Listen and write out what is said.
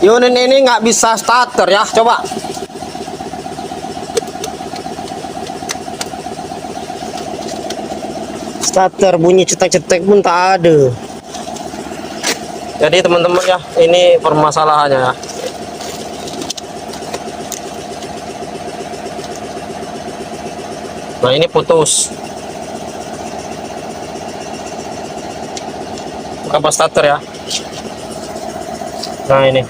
unit ini nggak bisa starter ya, coba. Starter bunyi cetek-cetek pun tak ada. Jadi teman-teman ya, ini permasalahannya ya. Nah ini putus. Buka pas starter ya. Nah ini.